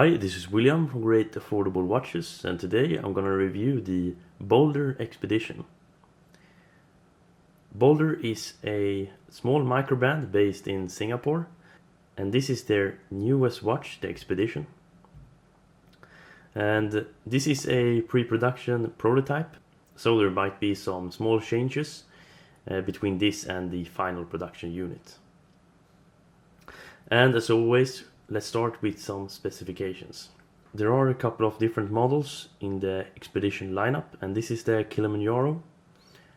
Hi, this is William from Great Affordable Watches, and today I'm gonna review the BOLDR Expedition. BOLDR is a small microbrand based in Singapore, and this is their newest watch, the Expedition. And this is a pre-production prototype, so there might be some small changes between this and the final production unit. And as always, let's start with some specifications. There are a couple of different models in the Expedition lineup, and this is the Kilimanjaro.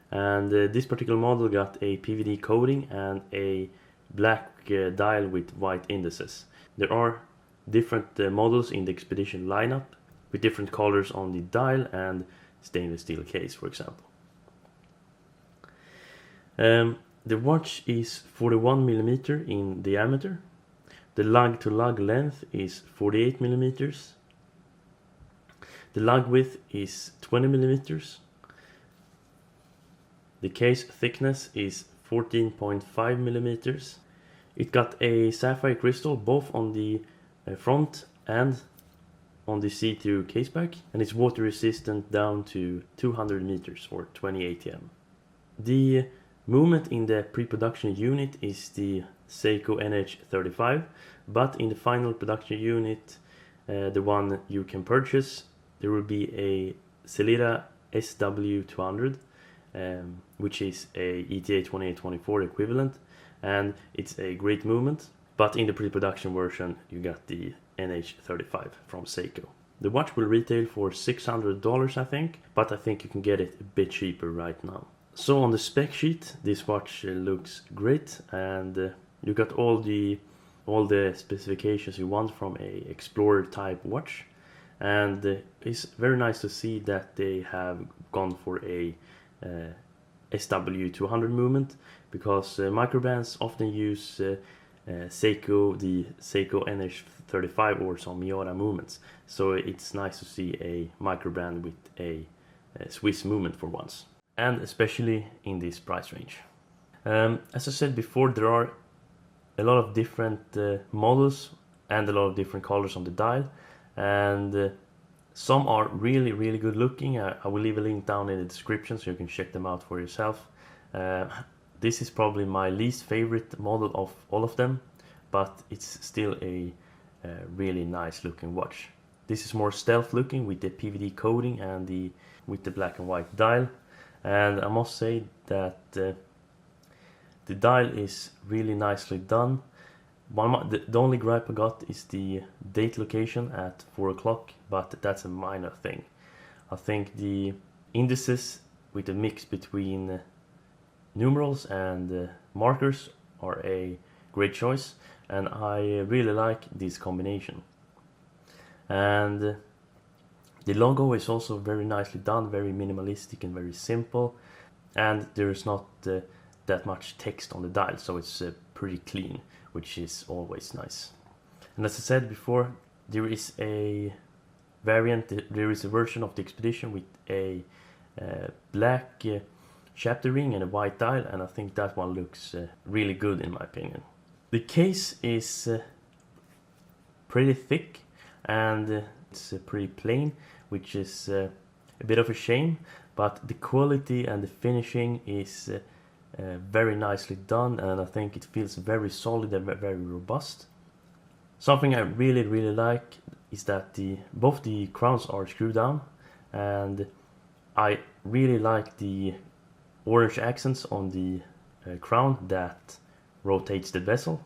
And this particular model got a PVD coating and a black dial with white indices. There are different models in the Expedition lineup with different colors on the dial and stainless steel case, for example. The watch is 41 mm in diameter. The lug-to-lug length is 48 mm. The lug width is 20 mm. The case thickness is 14.5 mm. It got a sapphire crystal both on the front and on the see-through case back, and it's water resistant down to 200 meters or 20 ATM. The movement in the pre-production unit is the Seiko NH35, but in the final production unit, the one you can purchase, there will be a Seiko SARB017 which is a ETA 2824 equivalent, and it's a great movement. But in the pre-production version, you got the NH35 from Seiko. The watch will retail for $600, I think, but I think you can get it a bit cheaper right now. So on the spec sheet, this watch looks great, and you got all the specifications you want from a Explorer type watch, and it's very nice to see that they have gone for a SW200 movement, because microbrands often use Seiko, the Seiko NH35 or some Miura movements, so it's nice to see a microbrand with a Swiss movement for once, and especially in this price range. As I said before, there are a lot of different models and a lot of different colors on the dial, and some are really good looking. I will leave a link down in the description so you can check them out for yourself. This is probably my least favorite model of all of them, but it's still a really nice looking watch. This is more stealth looking with the PVD coating and with the black and white dial, and I must say that the dial is really nicely done. The only gripe I got is the date location at 4 o'clock, but that's a minor thing. I think the indices with a mix between numerals and markers are a great choice, and I really like this combination. And the logo is also very nicely done, very minimalistic and very simple, and there is not that much text on the dial, so it's pretty clean, which is always nice. And as I said before, there is a variant, there is a version of the Expedition with a black chapter ring and a white dial, and I think that one looks really good in my opinion. The case is pretty thick, and it's pretty plain, which is a bit of a shame, but the quality and the finishing is very nicely done, and I think it feels very solid and very robust. Something I really like is that both the crowns are screwed down, and I really like the orange accents on the crown that rotates the bezel.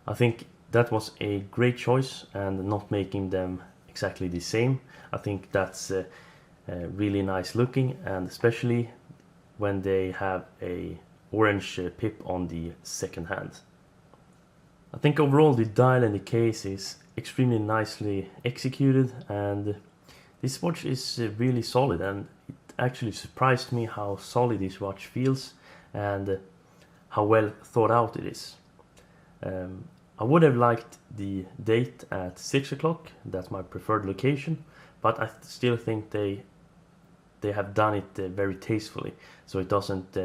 I think that was a great choice, and not making them exactly the same. I think that's really nice looking, and especially when they have a orange pip on the second hand. I think overall the dial and the case is extremely nicely executed, and this watch is really solid, and it actually surprised me how solid this watch feels and how well thought out it is. I would have liked the date at 6 o'clock, that's my preferred location, but I still think they have done it very tastefully, so it doesn't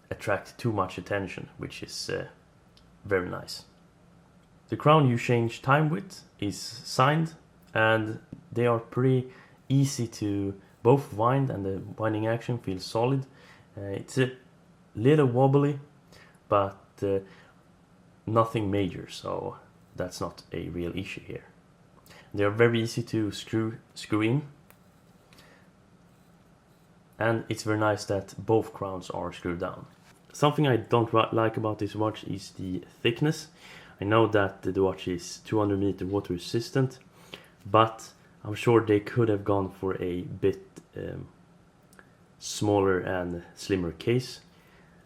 attract too much attention, which is very nice. The crown you change time with is signed and they are pretty easy to both wind, and the winding action feels solid. It's a little wobbly, but nothing major, so that's not a real issue here. They are very easy to screw in, and it's very nice that both crowns are screwed down. Something I don't like about this watch is the thickness. I know that the watch is 200 meter water resistant, but I'm sure they could have gone for a bit smaller and slimmer case.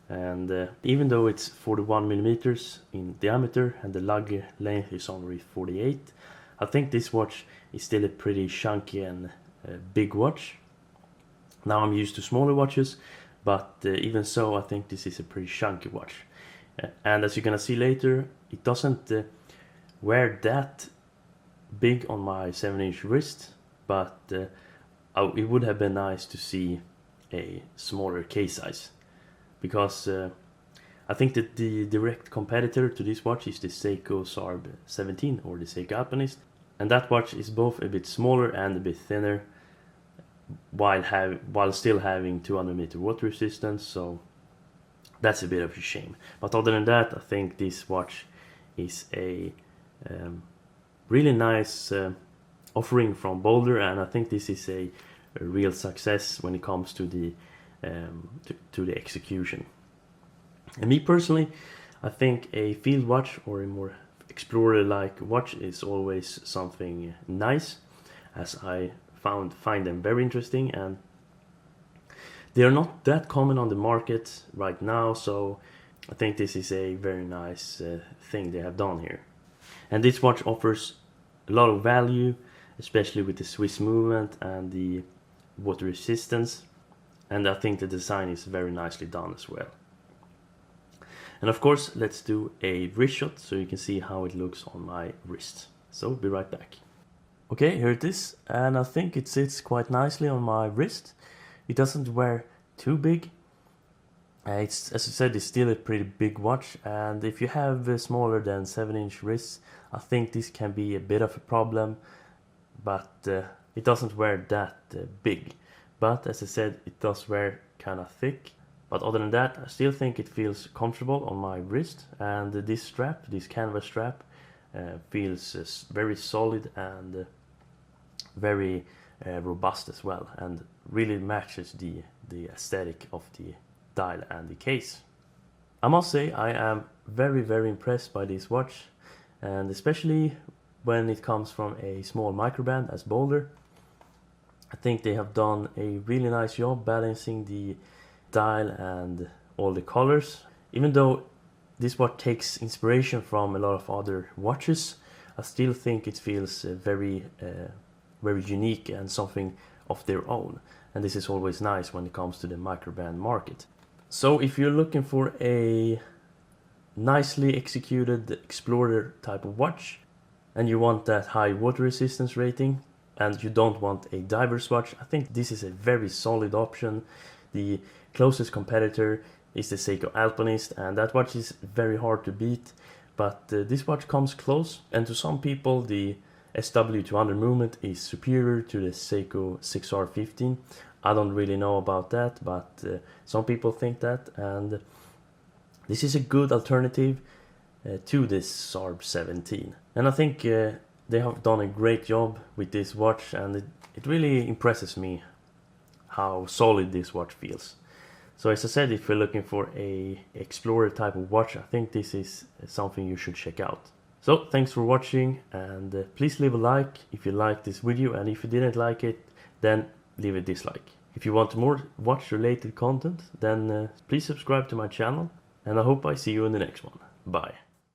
And even though it's 41 millimeters in diameter and the lug length is only 48, I think this watch is still a pretty chunky and big watch. Now I'm used to smaller watches, but even so I think this is a pretty chunky watch. And as you're gonna see later, it doesn't wear that big on my 7-inch wrist, but it would have been nice to see a smaller case size, because I think that the direct competitor to this watch is the Seiko SARB017 or the Seiko Alpinist, and that watch is both a bit smaller and a bit thinner, while still having 200 meter water resistance, so that's a bit of a shame. But other than that, I think this watch is a really nice offering from BOLDR, and I think this is a real success when it comes to the execution. And me personally, I think a field watch or a more explorer-like watch is always something nice, as I find them very interesting, and they are not that common on the market right now, so I think this is a very nice thing they have done here. And this watch offers a lot of value, especially with the Swiss movement and the water resistance, and I think the design is very nicely done as well. And of course, let's do a wrist shot so you can see how it looks on my wrist. So be right back. Okay, here it is, and I think it sits quite nicely on my wrist. It doesn't wear too big. It's, as I said, it's still a pretty big watch, and if you have smaller than 7-inch wrists, I think this can be a bit of a problem, but it doesn't wear that big. But as I said, it does wear kind of thick. But other than that, I still think it feels comfortable on my wrist, and this strap, this canvas strap, feels very solid and very robust as well, and really matches the aesthetic of the dial and the case. I must say I am very impressed by this watch, and especially when it comes from a small microband as BOLDR. I think they have done a really nice job balancing the dial and all the colors. Even though this watch takes inspiration from a lot of other watches, I still think it feels very unique and something of their own, and this is always nice when it comes to the microband market. So if you're looking for a nicely executed explorer type of watch, and you want that high water resistance rating, and you don't want a diver's watch, I think this is a very solid option. The closest competitor is the Seiko Alpinist, and that watch is very hard to beat, but this watch comes close, and to some people the SW200 movement is superior to the Seiko SARB017. I don't really know about that, but some people think that, and this is a good alternative to this SARB017. And I think they have done a great job with this watch, and it really impresses me how solid this watch feels. So as I said, if you're looking for a explorer type of watch, I think this is something you should check out. So thanks for watching, and please leave a like if you liked this video, and if you didn't like it, then leave a dislike. If you want more watch related content, then please subscribe to my channel, and I hope I see you in the next one. Bye.